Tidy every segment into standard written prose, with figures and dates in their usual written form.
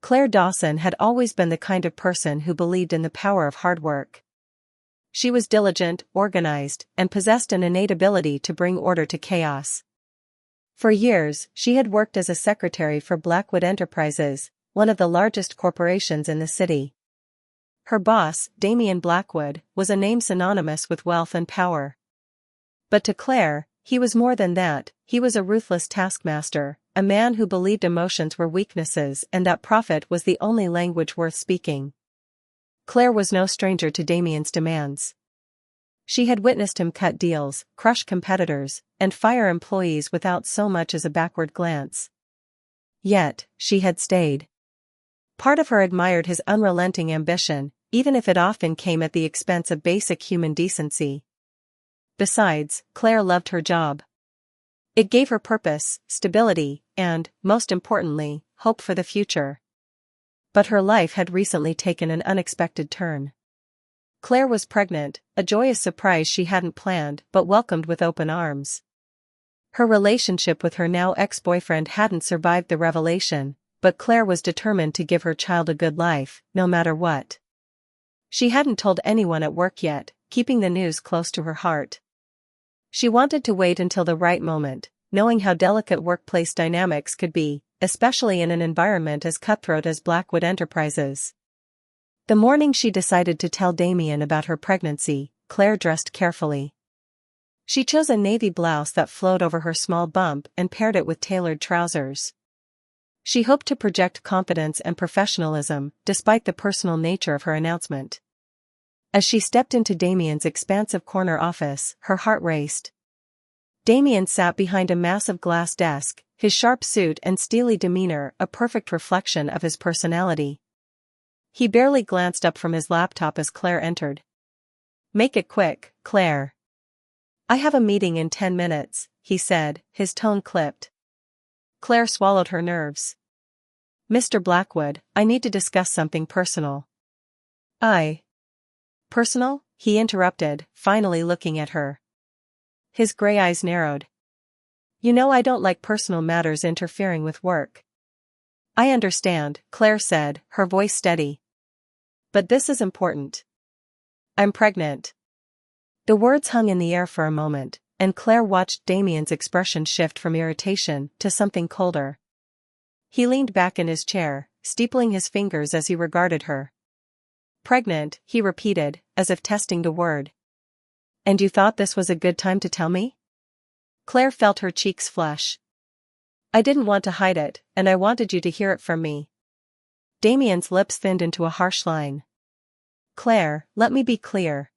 Claire Dawson had always been the kind of person who believed in the power of hard work. She was diligent, organized, and possessed an innate ability to bring order to chaos. For years, she had worked as a secretary for Blackwood Enterprises, one of the largest corporations in the city. Her boss, Damian Blackwood, was a name synonymous with wealth and power. But to Claire, he was more than that. He was a ruthless taskmaster, a man who believed emotions were weaknesses and that profit was the only language worth speaking. Claire was no stranger to Damian's demands. She had witnessed him cut deals, crush competitors, and fire employees without so much as a backward glance. Yet, she had stayed. Part of her admired his unrelenting ambition, even if it often came at the expense of basic human decency. Besides, Claire loved her job. It gave her purpose, stability, and, most importantly, hope for the future. But her life had recently taken an unexpected turn. Claire was pregnant, a joyous surprise she hadn't planned but welcomed with open arms. Her relationship with her now ex-boyfriend hadn't survived the revelation, but Claire was determined to give her child a good life, no matter what. She hadn't told anyone at work yet, keeping the news close to her heart. She wanted to wait until the right moment, knowing how delicate workplace dynamics could be, especially in an environment as cutthroat as Blackwood Enterprises. The morning she decided to tell Damian about her pregnancy, Claire dressed carefully. She chose a navy blouse that flowed over her small bump and paired it with tailored trousers. She hoped to project confidence and professionalism, despite the personal nature of her announcement. As she stepped into Damian's expansive corner office, her heart raced. Damian sat behind a massive glass desk, his sharp suit and steely demeanor a perfect reflection of his personality. He barely glanced up from his laptop as Claire entered. "Make it quick, Claire. I have a meeting in 10 minutes, he said, his tone clipped. Claire swallowed her nerves. "Mr. Blackwood, I need to discuss something personal." "Personal?" he interrupted, finally looking at her. His gray eyes narrowed. "You know I don't like personal matters interfering with work." "I understand," Claire said, her voice steady. "But this is important. I'm pregnant." The words hung in the air for a moment, and Claire watched Damian's expression shift from irritation to something colder. He leaned back in his chair, steepling his fingers as he regarded her. "Pregnant," he repeated, as if testing the word. "And you thought this was a good time to tell me?" Claire felt her cheeks flush. "I didn't want to hide it, and I wanted you to hear it from me." Damian's lips thinned into a harsh line. "Claire, let me be clear.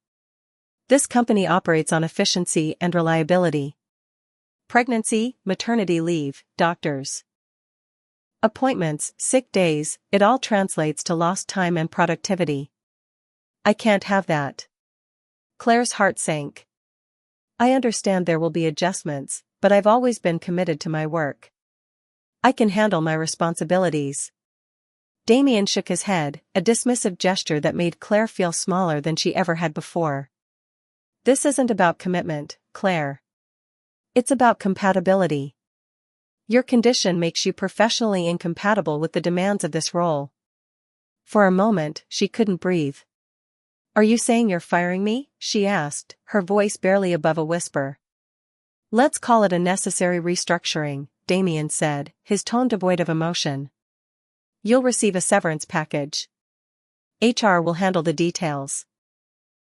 This company operates on efficiency and reliability. Pregnancy, maternity leave, doctors' appointments, sick days, it all translates to lost time and productivity. I can't have that." Claire's heart sank. "I understand there will be adjustments, but I've always been committed to my work. I can handle my responsibilities." Damian shook his head, a dismissive gesture that made Claire feel smaller than she ever had before. "This isn't about commitment, Claire. It's about compatibility. Your condition makes you professionally incompatible with the demands of this role." For a moment, she couldn't breathe. "Are you saying you're firing me?" she asked, her voice barely above a whisper. "Let's call it a necessary restructuring," Damian said, his tone devoid of emotion. "You'll receive a severance package. HR will handle the details."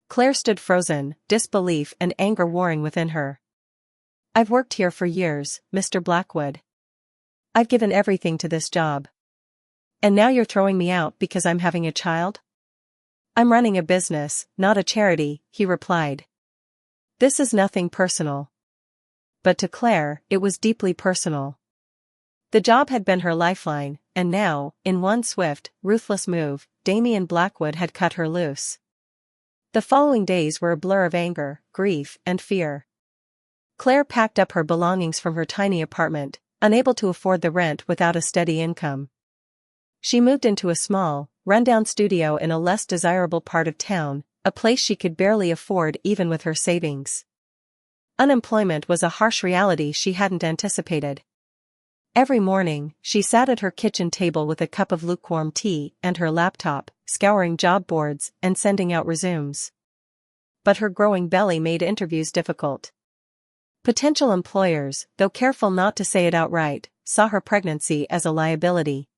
Claire stood frozen, disbelief and anger warring within her. "I've worked here for years, Mr. Blackwood. I've given everything to this job. And now you're throwing me out because I'm having a child?" "I'm running a business, not a charity," he replied. "This is nothing personal." But to Claire, it was deeply personal. The job had been her lifeline, and now, in one swift, ruthless move, Damian Blackwood had cut her loose. The following days were a blur of anger, grief, and fear. Claire packed up her belongings from her tiny apartment, unable to afford the rent without a steady income. She moved into a small, rundown studio in a less desirable part of town, a place she could barely afford even with her savings. Unemployment was a harsh reality she hadn't anticipated. Every morning, she sat at her kitchen table with a cup of lukewarm tea and her laptop, scouring job boards and sending out resumes. But her growing belly made interviews difficult. Potential employers, though careful not to say it outright, saw her pregnancy as a liability.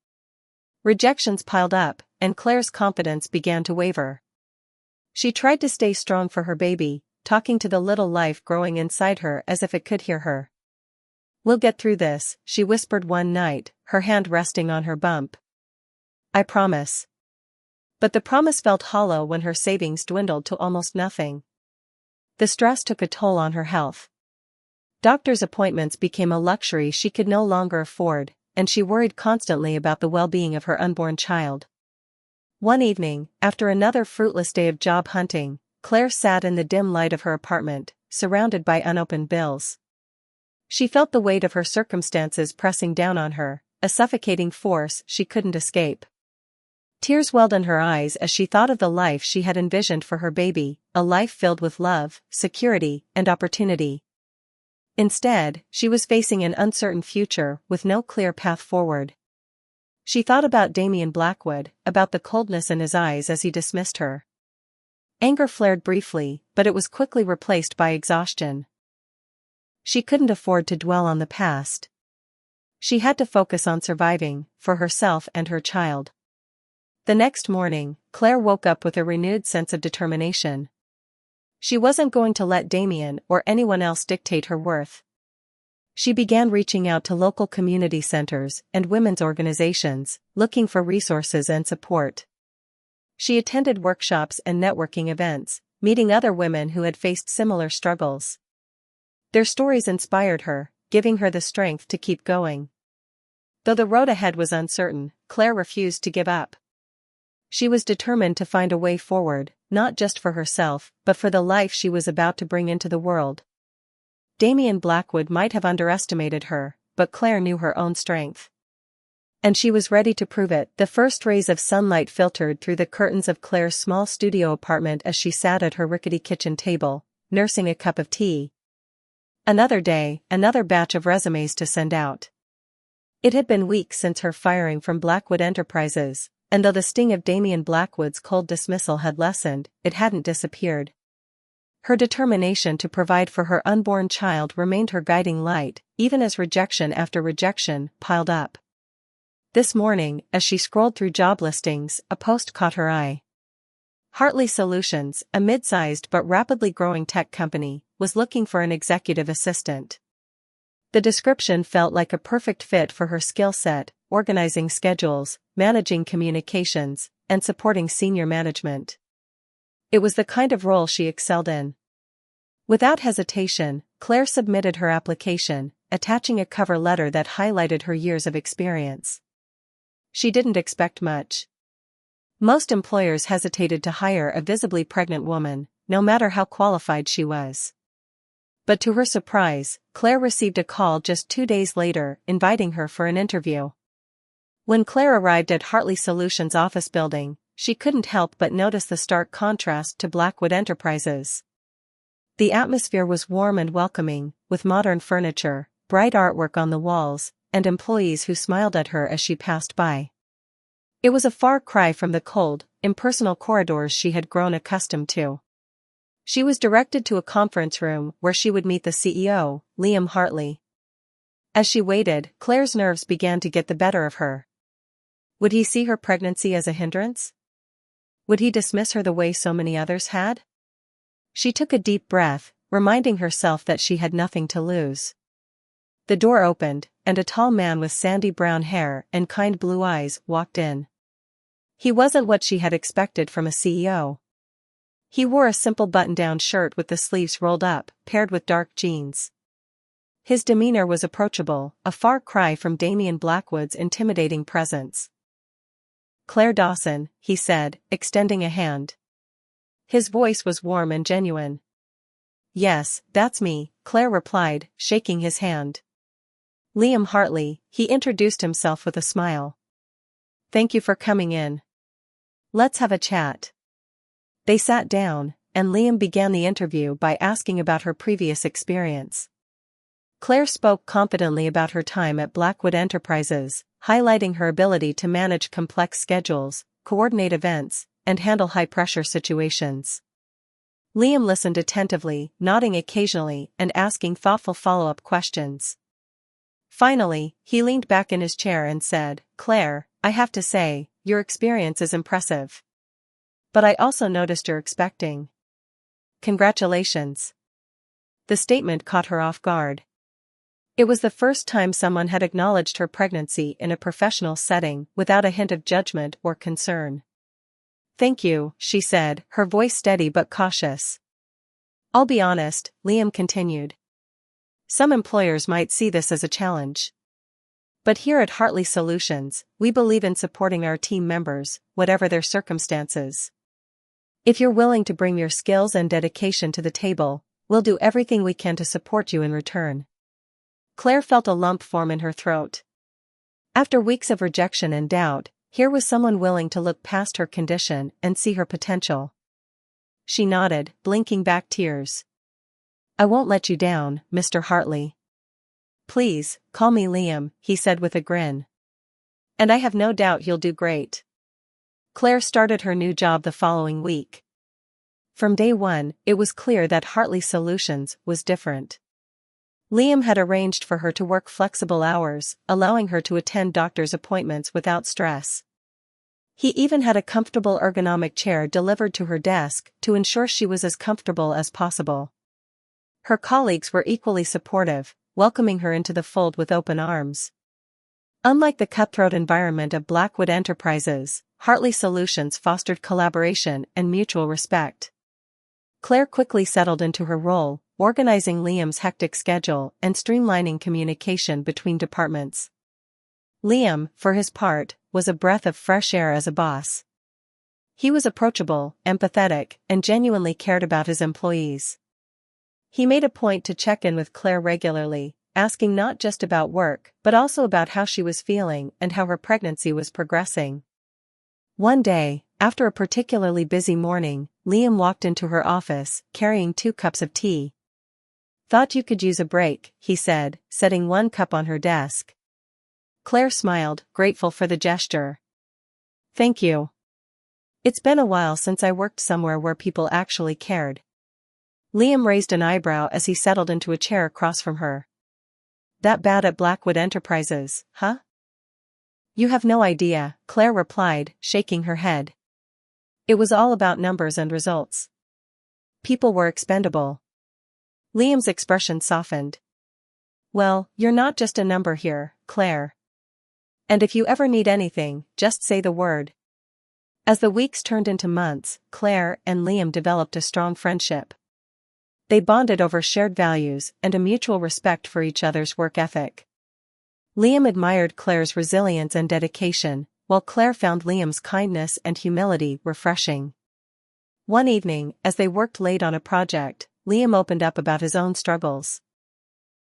Rejections piled up, and Claire's confidence began to waver. She tried to stay strong for her baby, talking to the little life growing inside her as if it could hear her. "We'll get through this," she whispered one night, her hand resting on her bump. "I promise." But the promise felt hollow when her savings dwindled to almost nothing. The stress took a toll on her health. Doctor's appointments became a luxury she could no longer afford, and she worried constantly about the well-being of her unborn child. One evening, after another fruitless day of job hunting, Claire sat in the dim light of her apartment, surrounded by unopened bills. She felt the weight of her circumstances pressing down on her, a suffocating force she couldn't escape. Tears welled in her eyes as she thought of the life she had envisioned for her baby, a life filled with love, security, and opportunity. Instead, she was facing an uncertain future with no clear path forward. She thought about Damien Blackwood, about the coldness in his eyes as he dismissed her. Anger flared briefly, but it was quickly replaced by exhaustion. She couldn't afford to dwell on the past. She had to focus on surviving, for herself and her child. The next morning, Claire woke up with a renewed sense of determination. She wasn't going to let Damien or anyone else dictate her worth. She began reaching out to local community centers and women's organizations, looking for resources and support. She attended workshops and networking events, meeting other women who had faced similar struggles. Their stories inspired her, giving her the strength to keep going. Though the road ahead was uncertain, Claire refused to give up. She was determined to find a way forward, not just for herself, but for the life she was about to bring into the world. Damien Blackwood might have underestimated her, but Claire knew her own strength. And she was ready to prove it. The first rays of sunlight filtered through the curtains of Claire's small studio apartment as she sat at her rickety kitchen table, nursing a cup of tea. Another day, another batch of resumes to send out. It had been weeks since her firing from Blackwood Enterprises, and though the sting of Damien Blackwood's cold dismissal had lessened, it hadn't disappeared. Her determination to provide for her unborn child remained her guiding light, even as rejection after rejection piled up. This morning, as she scrolled through job listings, a post caught her eye. Hartley Solutions, a mid-sized but rapidly growing tech company, was looking for an executive assistant. The description felt like a perfect fit for her skill set, organizing schedules, managing communications, and supporting senior management. It was the kind of role she excelled in. Without hesitation, Claire submitted her application, attaching a cover letter that highlighted her years of experience. She didn't expect much. Most employers hesitated to hire a visibly pregnant woman, no matter how qualified she was. But to her surprise, Claire received a call just 2 days later, inviting her for an interview. When Claire arrived at Hartley Solutions' office building, she couldn't help but notice the stark contrast to Blackwood Enterprises. The atmosphere was warm and welcoming, with modern furniture, bright artwork on the walls, and employees who smiled at her as she passed by. It was a far cry from the cold, impersonal corridors she had grown accustomed to. She was directed to a conference room where she would meet the CEO, Liam Hartley. As she waited, Claire's nerves began to get the better of her. Would he see her pregnancy as a hindrance? Would he dismiss her the way so many others had? She took a deep breath, reminding herself that she had nothing to lose. The door opened, and a tall man with sandy brown hair and kind blue eyes walked in. He wasn't what she had expected from a CEO. He wore a simple button-down shirt with the sleeves rolled up, paired with dark jeans. His demeanor was approachable, a far cry from Damien Blackwood's intimidating presence. "Claire Dawson," he said, extending a hand. His voice was warm and genuine. "Yes, that's me," Claire replied, shaking his hand. "Liam Hartley," he introduced himself with a smile. "Thank you for coming in. Let's have a chat." They sat down, and Liam began the interview by asking about her previous experience. Claire spoke confidently about her time at Blackwood Enterprises, highlighting her ability to manage complex schedules, coordinate events, and handle high-pressure situations. Liam listened attentively, nodding occasionally and asking thoughtful follow-up questions. Finally, he leaned back in his chair and said, "Claire, I have to say, your experience is impressive. But I also noticed you're expecting." "Congratulations." The statement caught her off guard. It was the first time someone had acknowledged her pregnancy in a professional setting without a hint of judgment or concern. "Thank you," she said, her voice steady but cautious. "I'll be honest," Liam continued. "Some employers might see this as a challenge. But here at Heartly Solutions, we believe in supporting our team members, whatever their circumstances. If you're willing to bring your skills and dedication to the table, we'll do everything we can to support you in return." Claire felt a lump form in her throat. After weeks of rejection and doubt, here was someone willing to look past her condition and see her potential. She nodded, blinking back tears. "I won't let you down, Mr. Hartley." "Please, call me Liam," he said with a grin. "And I have no doubt you'll do great." Claire started her new job the following week. From day one, it was clear that Heartly Solutions was different. Liam had arranged for her to work flexible hours, allowing her to attend doctor's appointments without stress. He even had a comfortable ergonomic chair delivered to her desk to ensure she was as comfortable as possible. Her colleagues were equally supportive, welcoming her into the fold with open arms. Unlike the cutthroat environment of Blackwood Enterprises, Heartly Solutions fostered collaboration and mutual respect. Claire quickly settled into her role, organizing Liam's hectic schedule and streamlining communication between departments. Liam, for his part, was a breath of fresh air as a boss. He was approachable, empathetic, and genuinely cared about his employees. He made a point to check in with Claire regularly, asking not just about work but also about how she was feeling and how her pregnancy was progressing. One day, after a particularly busy morning, Liam walked into her office, carrying 2 cups of tea. "Thought you could use a break," he said, setting 1 cup on her desk. Claire smiled, grateful for the gesture. "Thank you. It's been a while since I worked somewhere where people actually cared." Liam raised an eyebrow as he settled into a chair across from her. "That bad at Blackwood Enterprises, huh?" "You have no idea," Claire replied, shaking her head. "It was all about numbers and results. People were expendable." Liam's expression softened. "Well, you're not just a number here, Claire. And if you ever need anything, just say the word." As the weeks turned into months, Claire and Liam developed a strong friendship. They bonded over shared values and a mutual respect for each other's work ethic. Liam admired Claire's resilience and dedication, while Claire found Liam's kindness and humility refreshing. One evening, as they worked late on a project, Liam opened up about his own struggles.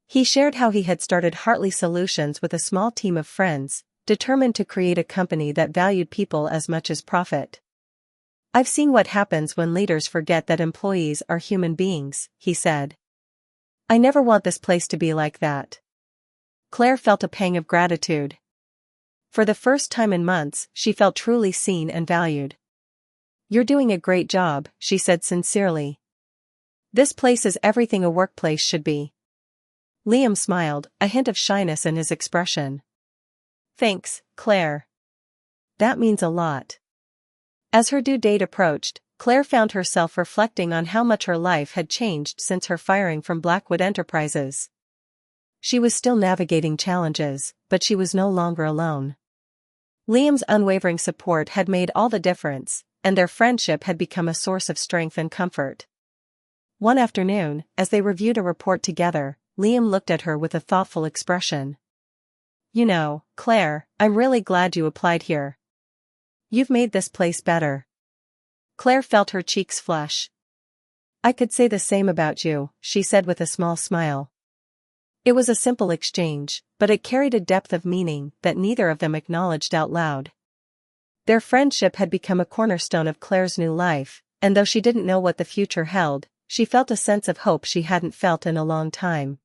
He shared how he had started Heartly Solutions with a small team of friends, determined to create a company that valued people as much as profit. "I've seen what happens when leaders forget that employees are human beings," he said. "I never want this place to be like that." Claire felt a pang of gratitude. For the first time in months, she felt truly seen and valued. "You're doing a great job," she said sincerely. "This place is everything a workplace should be." Liam smiled, a hint of shyness in his expression. "Thanks, Claire. That means a lot." As her due date approached, Claire found herself reflecting on how much her life had changed since her firing from Blackwood Enterprises. She was still navigating challenges, but she was no longer alone. Liam's unwavering support had made all the difference, and their friendship had become a source of strength and comfort. One afternoon, as they reviewed a report together, Liam looked at her with a thoughtful expression. "You know, Claire, I'm really glad you applied here. You've made this place better." Claire felt her cheeks flush. "I could say the same about you," she said with a small smile. It was a simple exchange, but it carried a depth of meaning that neither of them acknowledged out loud. Their friendship had become a cornerstone of Claire's new life, and though she didn't know what the future held, she felt a sense of hope she hadn't felt in a long time.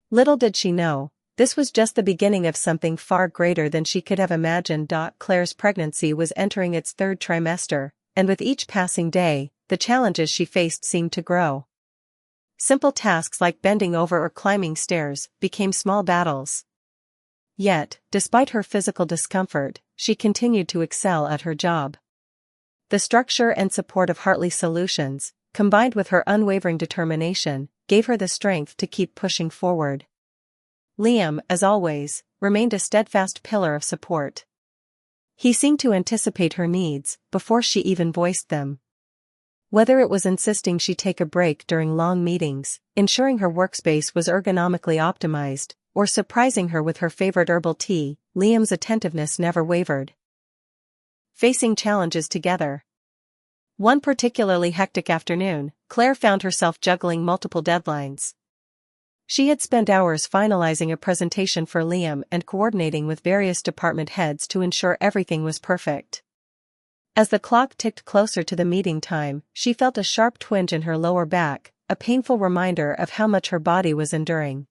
Little did she know, this was just the beginning of something far greater than she could have imagined. Claire's pregnancy was entering its third trimester, and with each passing day, the challenges she faced seemed to grow. Simple tasks like bending over or climbing stairs became small battles. Yet, despite her physical discomfort, she continued to excel at her job. The structure and support of Heartly Solutions, combined with her unwavering determination, gave her the strength to keep pushing forward. Liam, as always, remained a steadfast pillar of support. He seemed to anticipate her needs before she even voiced them. Whether it was insisting she take a break during long meetings, ensuring her workspace was ergonomically optimized, or surprising her with her favorite herbal tea, Liam's attentiveness never wavered. Facing challenges together. One particularly hectic afternoon, Claire found herself juggling multiple deadlines. She had spent hours finalizing a presentation for Liam and coordinating with various department heads to ensure everything was perfect. As the clock ticked closer to the meeting time, she felt a sharp twinge in her lower back, a painful reminder of how much her body was enduring.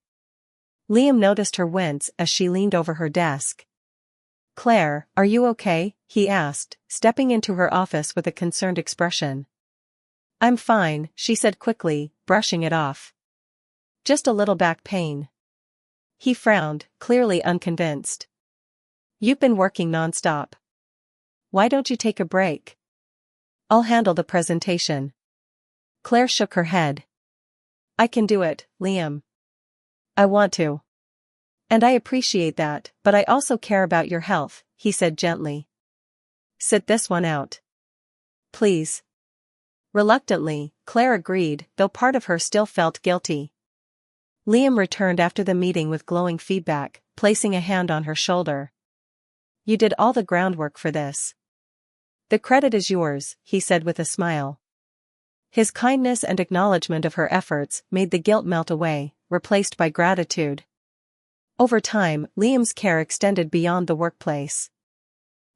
Liam noticed her wince as she leaned over her desk. "Claire, are you okay?" he asked, stepping into her office with a concerned expression. "I'm fine," she said quickly, brushing it off. "Just a little back pain." He frowned, clearly unconvinced. "You've been working nonstop. Why don't you take a break?" "I'll handle the presentation." Claire shook her head. "I can do it, Liam. I want to. And I appreciate that, but I also care about your health," he said gently. "Sit this one out. Please." Reluctantly, Claire agreed, though part of her still felt guilty. Liam returned after the meeting with glowing feedback, placing a hand on her shoulder. "You did all the groundwork for this. The credit is yours," he said with a smile. His kindness and acknowledgement of her efforts made the guilt melt away, replaced by gratitude. Over time, Liam's care extended beyond the workplace.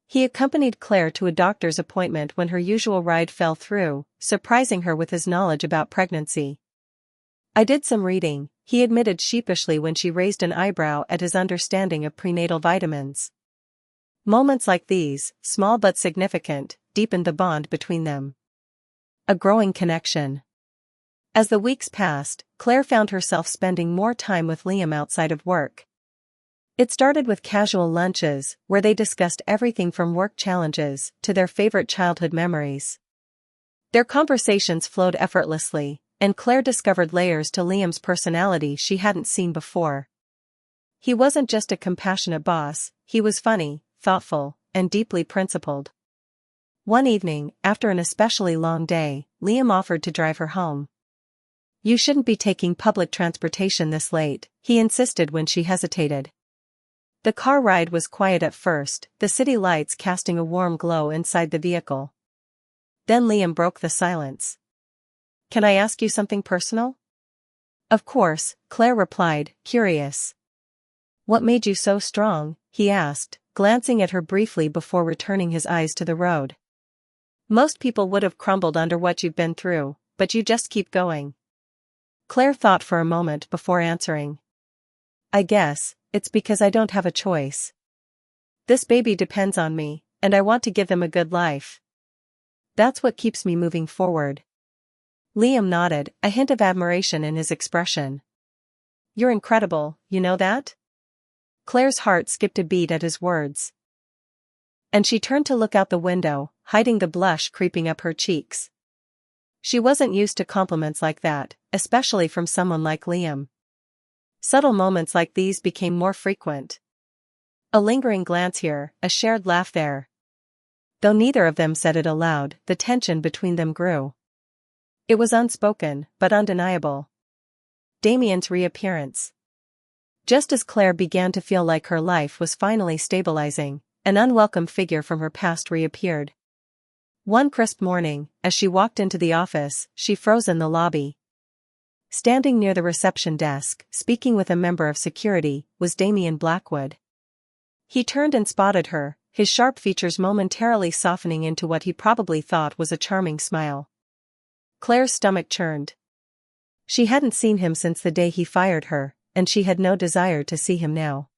He accompanied Claire to a doctor's appointment when her usual ride fell through, surprising her with his knowledge about pregnancy. "I did some reading," he admitted sheepishly when she raised an eyebrow at his understanding of prenatal vitamins. Moments like these, small but significant, deepened the bond between them. A growing connection. As the weeks passed, Claire found herself spending more time with Liam outside of work. It started with casual lunches, where they discussed everything from work challenges to their favorite childhood memories. Their conversations flowed effortlessly, and Claire discovered layers to Liam's personality she hadn't seen before. He wasn't just a compassionate boss, he was funny, thoughtful, and deeply principled. One evening, after an especially long day, Liam offered to drive her home. "You shouldn't be taking public transportation this late," he insisted when she hesitated. The car ride was quiet at first, the city lights casting a warm glow inside the vehicle. Then Liam broke the silence. "Can I ask you something personal?" "Of course," Claire replied, curious. "What made you so strong?" he asked, glancing at her briefly before returning his eyes to the road. "Most people would have crumbled under what you've been through, but you just keep going." Claire thought for a moment before answering. "I guess it's because I don't have a choice. This baby depends on me, and I want to give them a good life. That's what keeps me moving forward." Liam nodded, a hint of admiration in his expression. "You're incredible, you know that?" Claire's heart skipped a beat at his words. And she turned to look out the window, hiding the blush creeping up her cheeks. She wasn't used to compliments like that, especially from someone like Liam. Subtle moments like these became more frequent. A lingering glance here, a shared laugh there. Though neither of them said it aloud, the tension between them grew. It was unspoken, but undeniable. Damien's reappearance. Just as Claire began to feel like her life was finally stabilizing, an unwelcome figure from her past reappeared. One crisp morning, as she walked into the office, she froze in the lobby. Standing near the reception desk, speaking with a member of security, was Damien Blackwood. He turned and spotted her, his sharp features momentarily softening into what he probably thought was a charming smile. Claire's stomach churned. She hadn't seen him since the day he fired her, and she had no desire to see him now.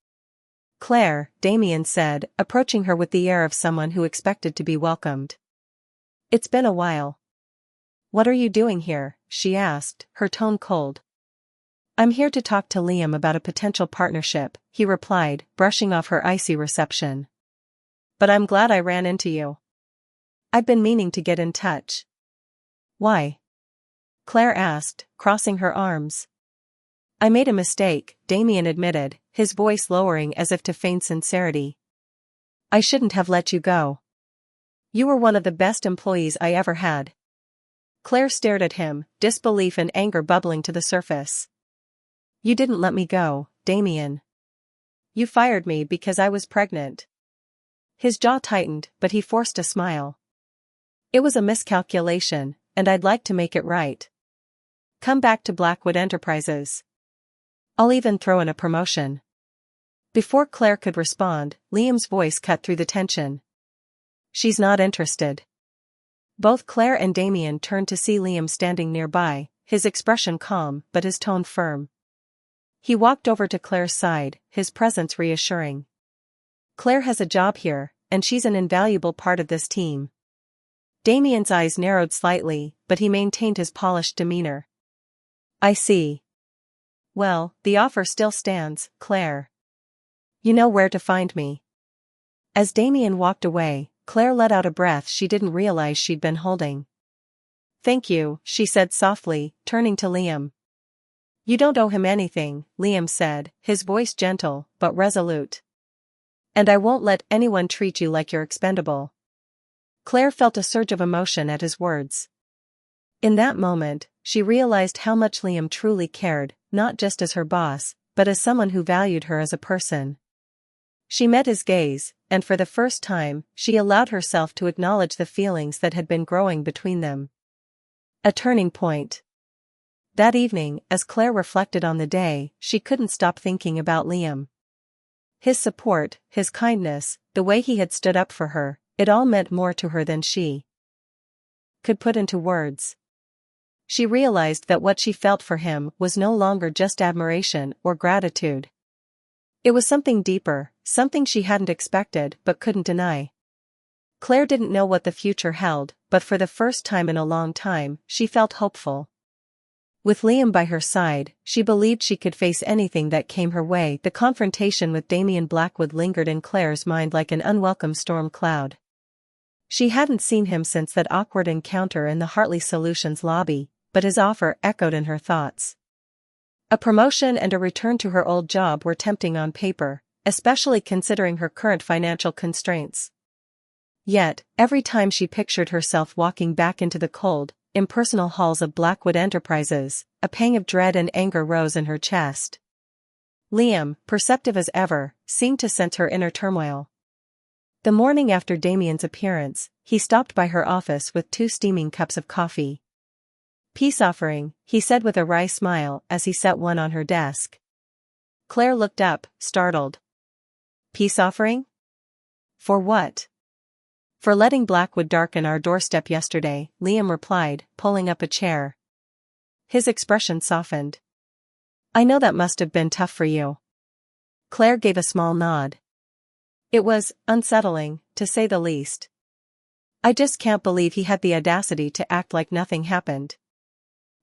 "Claire," Damien said, approaching her with the air of someone who expected to be welcomed. "It's been a while." "What are you doing here?" she asked, her tone cold. "I'm here to talk to Liam about a potential partnership," he replied, brushing off her icy reception. "But I'm glad I ran into you. I've been meaning to get in touch." "Why?" Claire asked, crossing her arms. "I made a mistake," Damien admitted, his voice lowering as if to feign sincerity. "I shouldn't have let you go. You were one of the best employees I ever had." Claire stared at him, disbelief and anger bubbling to the surface. "You didn't let me go, Damien. You fired me because I was pregnant." His jaw tightened, but he forced a smile. "It was a miscalculation, and I'd like to make it right. Come back to Blackwood Enterprises. I'll even throw in a promotion." Before Claire could respond, Liam's voice cut through the tension. "She's not interested." Both Claire and Damien turned to see Liam standing nearby, his expression calm but his tone firm. He walked over to Claire's side, his presence reassuring. "Claire has a job here, and she's an invaluable part of this team." Damien's eyes narrowed slightly, but he maintained his polished demeanor. "I see. Well, the offer still stands, Claire. You know where to find me." As Damien walked away, Claire let out a breath she didn't realize she'd been holding. "Thank you," she said softly, turning to Liam. "You don't owe him anything," Liam said, his voice gentle but resolute. "And I won't let anyone treat you like you're expendable." Claire felt a surge of emotion at his words. In that moment, she realized how much Liam truly cared, not just as her boss, but as someone who valued her as a person. She met his gaze, and for the first time, she allowed herself to acknowledge the feelings that had been growing between them. A turning point. That evening, as Claire reflected on the day, she couldn't stop thinking about Liam. His support, his kindness, the way he had stood up for her, it all meant more to her than she could put into words. She realized that what she felt for him was no longer just admiration or gratitude. It was something deeper, something she hadn't expected but couldn't deny. Claire didn't know what the future held, but for the first time in a long time, she felt hopeful. With Liam by her side, she believed she could face anything that came her way. The confrontation with Damien Blackwood lingered in Claire's mind like an unwelcome storm cloud. She hadn't seen him since that awkward encounter in the Hartley Solutions lobby, but his offer echoed in her thoughts. A promotion and a return to her old job were tempting on paper, especially considering her current financial constraints. Yet, every time she pictured herself walking back into the cold, impersonal halls of Blackwood Enterprises, a pang of dread and anger rose in her chest. Liam, perceptive as ever, seemed to sense her inner turmoil. The morning after Damien's appearance, he stopped by her office with 2 steaming cups of coffee. "Peace offering," he said with a wry smile as he set one on her desk. Claire looked up, startled. "Peace offering? For what?" "For letting Blackwood darken our doorstep yesterday," Liam replied, pulling up a chair. His expression softened. "I know that must have been tough for you." Claire gave a small nod. "It was unsettling, to say the least. I just can't believe he had the audacity to act like nothing happened."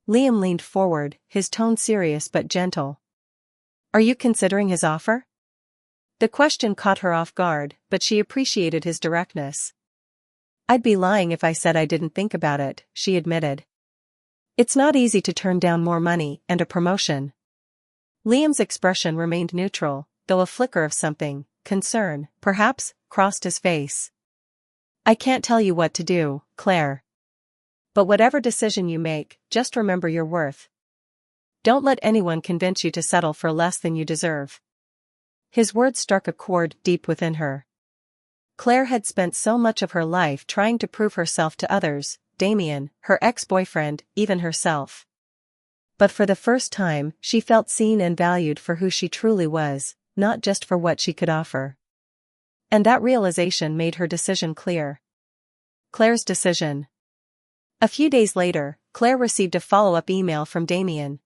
Liam leaned forward, his tone serious but gentle. "Are you considering his offer?" The question caught her off guard, but she appreciated his directness. "I'd be lying if I said I didn't think about it," she admitted. "It's not easy to turn down more money and a promotion." Liam's expression remained neutral, though a flicker of something, concern, perhaps, crossed his face. "I can't tell you what to do, Claire. But whatever decision you make, just remember your worth. Don't let anyone convince you to settle for less than you deserve." His words struck a chord deep within her. Claire had spent so much of her life trying to prove herself to others, Damien, her ex-boyfriend, even herself. But for the first time, she felt seen and valued for who she truly was, not just for what she could offer. And that realization made her decision clear. Claire's decision. A few days later, Claire received a follow-up email from Damien.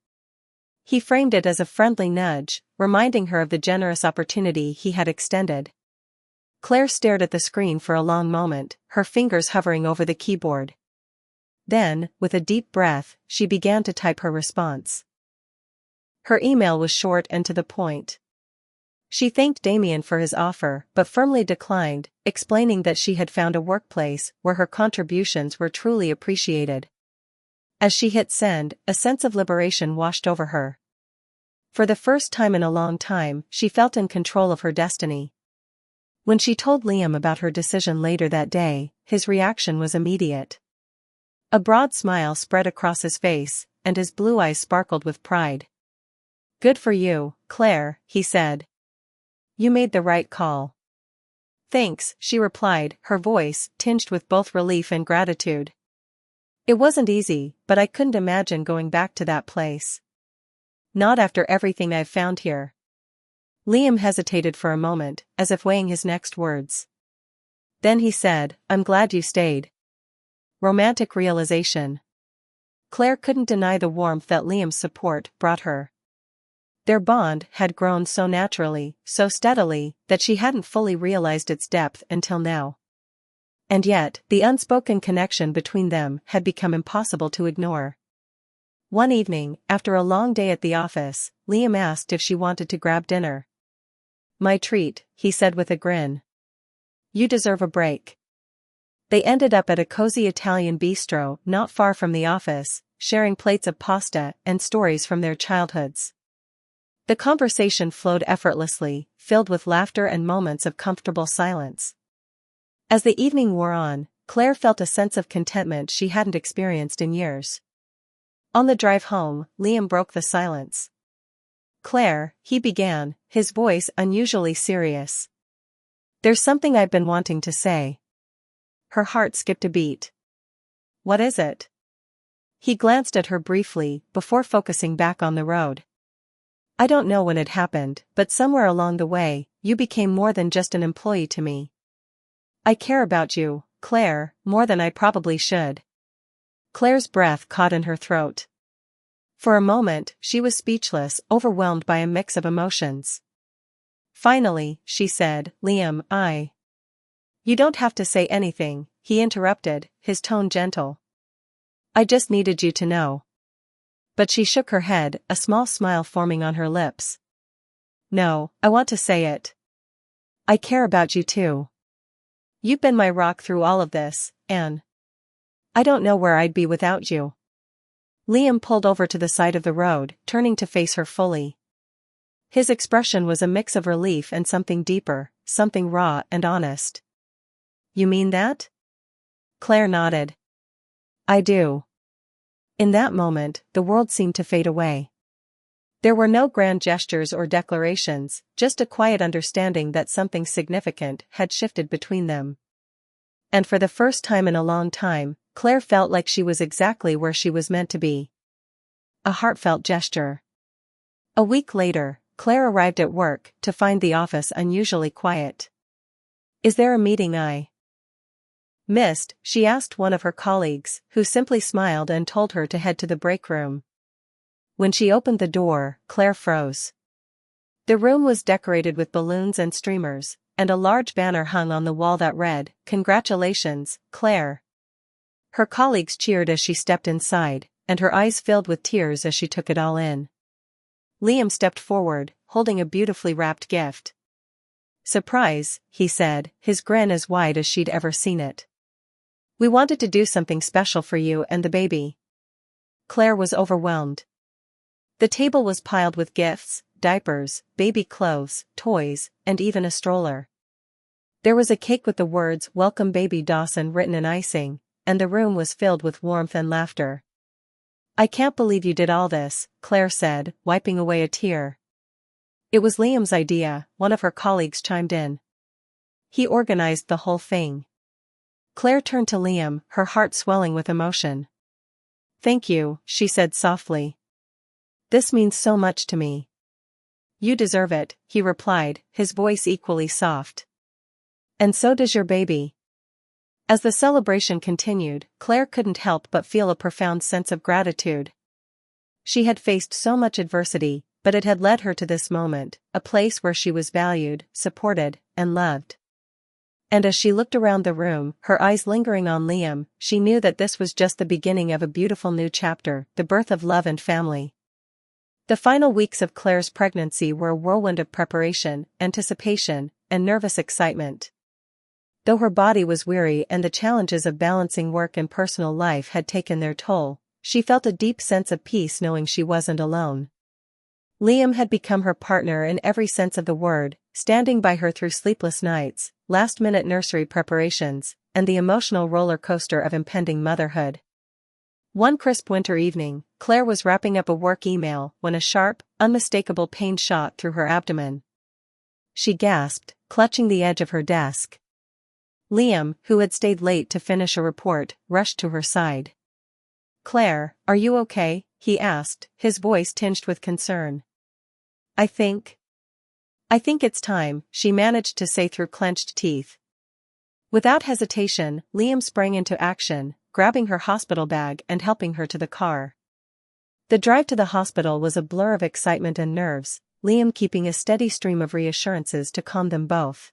He framed it as a friendly nudge, reminding her of the generous opportunity he had extended. Claire stared at the screen for a long moment, her fingers hovering over the keyboard. Then, with a deep breath, she began to type her response. Her email was short and to the point. She thanked Damien for his offer, but firmly declined, explaining that she had found a workplace where her contributions were truly appreciated. As she hit send, a sense of liberation washed over her. For the first time in a long time, she felt in control of her destiny. When she told Liam about her decision later that day, his reaction was immediate. A broad smile spread across his face, and his blue eyes sparkled with pride. "Good for you, Claire," he said. "You made the right call." "Thanks," she replied, her voice tinged with both relief and gratitude. "It wasn't easy, but I couldn't imagine going back to that place. Not after everything I've found here." Liam hesitated for a moment, as if weighing his next words. Then he said, "I'm glad you stayed." Romantic realization. Claire couldn't deny the warmth that Liam's support brought her. Their bond had grown so naturally, so steadily, that she hadn't fully realized its depth until now. And yet, the unspoken connection between them had become impossible to ignore. One evening, after a long day at the office, Liam asked if she wanted to grab dinner. "My treat," he said with a grin. "You deserve a break." They ended up at a cozy Italian bistro not far from the office, sharing plates of pasta and stories from their childhoods. The conversation flowed effortlessly, filled with laughter and moments of comfortable silence. As the evening wore on, Claire felt a sense of contentment she hadn't experienced in years. On the drive home, Liam broke the silence. "Claire," he began, his voice unusually serious. "There's something I've been wanting to say." Her heart skipped a beat. "What is it?" He glanced at her briefly, before focusing back on the road. "I don't know when it happened, but somewhere along the way, you became more than just an employee to me. I care about you, Claire, more than I probably should." Claire's breath caught in her throat. For a moment, she was speechless, overwhelmed by a mix of emotions. Finally, she said, "Liam, You don't have to say anything," he interrupted, his tone gentle. "I just needed you to know." But she shook her head, a small smile forming on her lips. "No, I want to say it. I care about you too. You've been my rock through all of this, and I don't know where I'd be without you." Liam pulled over to the side of the road, turning to face her fully. His expression was a mix of relief and something deeper, something raw and honest. "You mean that?" Claire nodded. "I do." In that moment, the world seemed to fade away. There were no grand gestures or declarations, just a quiet understanding that something significant had shifted between them. And for the first time in a long time, Claire felt like she was exactly where she was meant to be. A heartfelt gesture. A week later, Claire arrived at work, to find the office unusually quiet. "Is there a meeting I missed?" she asked one of her colleagues, who simply smiled and told her to head to the break room. When she opened the door, Claire froze. The room was decorated with balloons and streamers, and a large banner hung on the wall that read, "Congratulations, Claire." Her colleagues cheered as she stepped inside, and her eyes filled with tears as she took it all in. Liam stepped forward, holding a beautifully wrapped gift. "Surprise," he said, his grin as wide as she'd ever seen it. "We wanted to do something special for you and the baby." Claire was overwhelmed. The table was piled with gifts, diapers, baby clothes, toys, and even a stroller. There was a cake with the words "Welcome Baby Dawson" written in icing, and the room was filled with warmth and laughter. "I can't believe you did all this," Claire said, wiping away a tear. "It was Liam's idea," one of her colleagues chimed in. "He organized the whole thing." Claire turned to Liam, her heart swelling with emotion. "Thank you," she said softly. "This means so much to me." "You deserve it," he replied, his voice equally soft. "And so does your baby." As the celebration continued, Claire couldn't help but feel a profound sense of gratitude. She had faced so much adversity, but it had led her to this moment, a place where she was valued, supported, and loved. And as she looked around the room, her eyes lingering on Liam, she knew that this was just the beginning of a beautiful new chapter, the birth of love and family. The final weeks of Claire's pregnancy were a whirlwind of preparation, anticipation, and nervous excitement. Though her body was weary and the challenges of balancing work and personal life had taken their toll, she felt a deep sense of peace knowing she wasn't alone. Liam had become her partner in every sense of the word, standing by her through sleepless nights, last-minute nursery preparations, and the emotional roller coaster of impending motherhood. One crisp winter evening, Claire was wrapping up a work email when a sharp, unmistakable pain shot through her abdomen. She gasped, clutching the edge of her desk. Liam, who had stayed late to finish a report, rushed to her side. "Claire, are you okay?" he asked, his voice tinged with concern. I think it's time," she managed to say through clenched teeth. Without hesitation, Liam sprang into action, grabbing her hospital bag and helping her to the car. The drive to the hospital was a blur of excitement and nerves, Liam keeping a steady stream of reassurances to calm them both.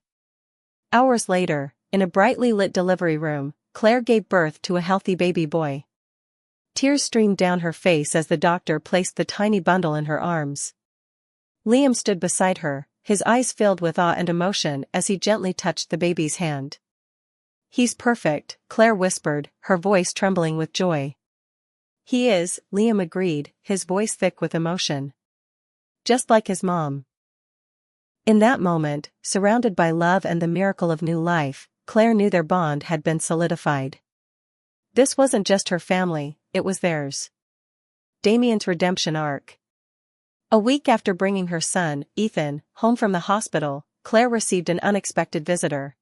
Hours later, in a brightly lit delivery room, Claire gave birth to a healthy baby boy. Tears streamed down her face as the doctor placed the tiny bundle in her arms. Liam stood beside her, his eyes filled with awe and emotion as he gently touched the baby's hand. "He's perfect," Claire whispered, her voice trembling with joy. "He is," Liam agreed, his voice thick with emotion. "Just like his mom." In that moment, surrounded by love and the miracle of new life, Claire knew their bond had been solidified. This wasn't just her family, it was theirs. Damien's redemption arc. A week after bringing her son, Ethan, home from the hospital, Claire received an unexpected visitor.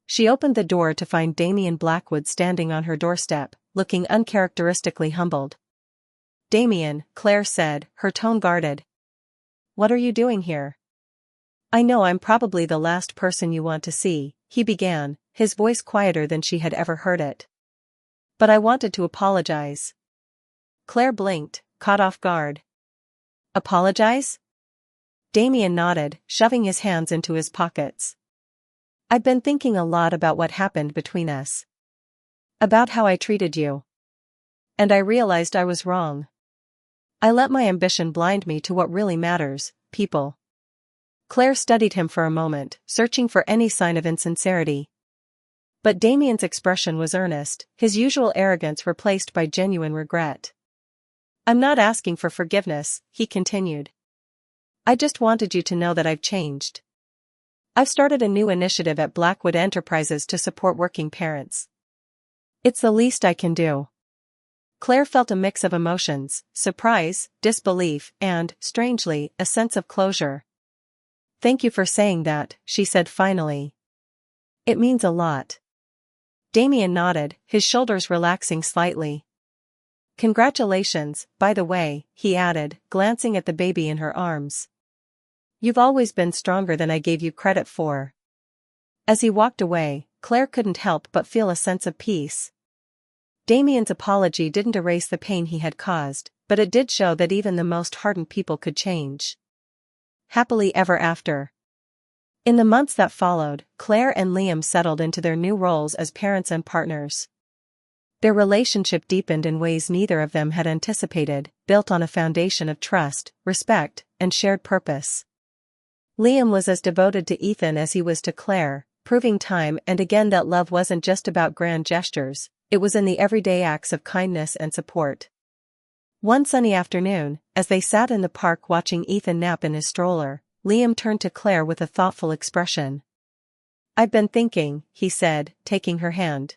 She opened the door to find Damien Blackwood standing on her doorstep, looking uncharacteristically humbled. "Damien," Claire said, her tone guarded. "What are you doing here?" "I know I'm probably the last person you want to see," he began, his voice quieter than she had ever heard it. "But I wanted to apologize." Claire blinked, caught off guard. "Apologize?" Damien nodded, shoving his hands into his pockets. "I've been thinking a lot about what happened between us. About how I treated you. And I realized I was wrong. I let my ambition blind me to what really matters, people." Claire studied him for a moment, searching for any sign of insincerity. But Damien's expression was earnest, his usual arrogance replaced by genuine regret. "I'm not asking for forgiveness," he continued. "I just wanted you to know that I've changed. I've started a new initiative at Blackwood Enterprises to support working parents. It's the least I can do." Claire felt a mix of emotions, surprise, disbelief, and, strangely, a sense of closure. "Thank you for saying that," she said finally. "It means a lot." Damien nodded, his shoulders relaxing slightly. "Congratulations, by the way," he added, glancing at the baby in her arms. "You've always been stronger than I gave you credit for." As he walked away, Claire couldn't help but feel a sense of peace. Damien's apology didn't erase the pain he had caused, but it did show that even the most hardened people could change. Happily ever after. In the months that followed, Claire and Liam settled into their new roles as parents and partners. Their relationship deepened in ways neither of them had anticipated, built on a foundation of trust, respect, and shared purpose. Liam was as devoted to Ethan as he was to Claire, proving time and again that love wasn't just about grand gestures, it was in the everyday acts of kindness and support. One sunny afternoon, as they sat in the park watching Ethan nap in his stroller, Liam turned to Claire with a thoughtful expression. "I've been thinking," he said, taking her hand.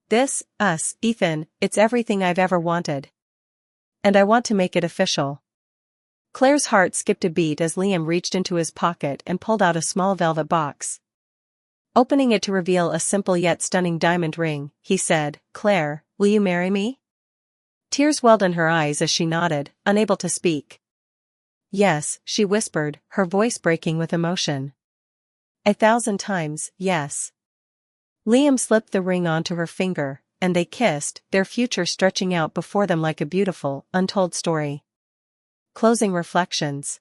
"This, us, Ethan, it's everything I've ever wanted. And I want to make it official." Claire's heart skipped a beat as Liam reached into his pocket and pulled out a small velvet box. Opening it to reveal a simple yet stunning diamond ring, he said, "Claire, will you marry me?" Tears welled in her eyes as she nodded, unable to speak. "Yes," she whispered, her voice breaking with emotion. "1,000 times, yes." Liam slipped the ring onto her finger, and they kissed, their future stretching out before them like a beautiful, untold story. Closing reflections.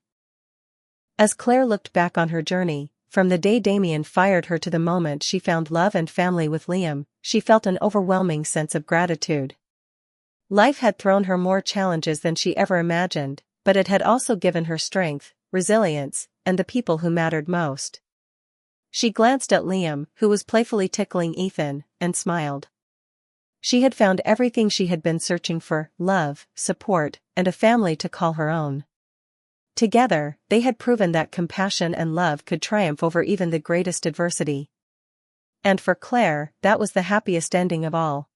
As Claire looked back on her journey, from the day Damien fired her to the moment she found love and family with Liam, she felt an overwhelming sense of gratitude. Life had thrown her more challenges than she ever imagined, but it had also given her strength, resilience, and the people who mattered most. She glanced at Liam, who was playfully tickling Ethan, and smiled. She had found everything she had been searching for: love, support, and a family to call her own. Together, they had proven that compassion and love could triumph over even the greatest adversity. And for Claire, that was the happiest ending of all.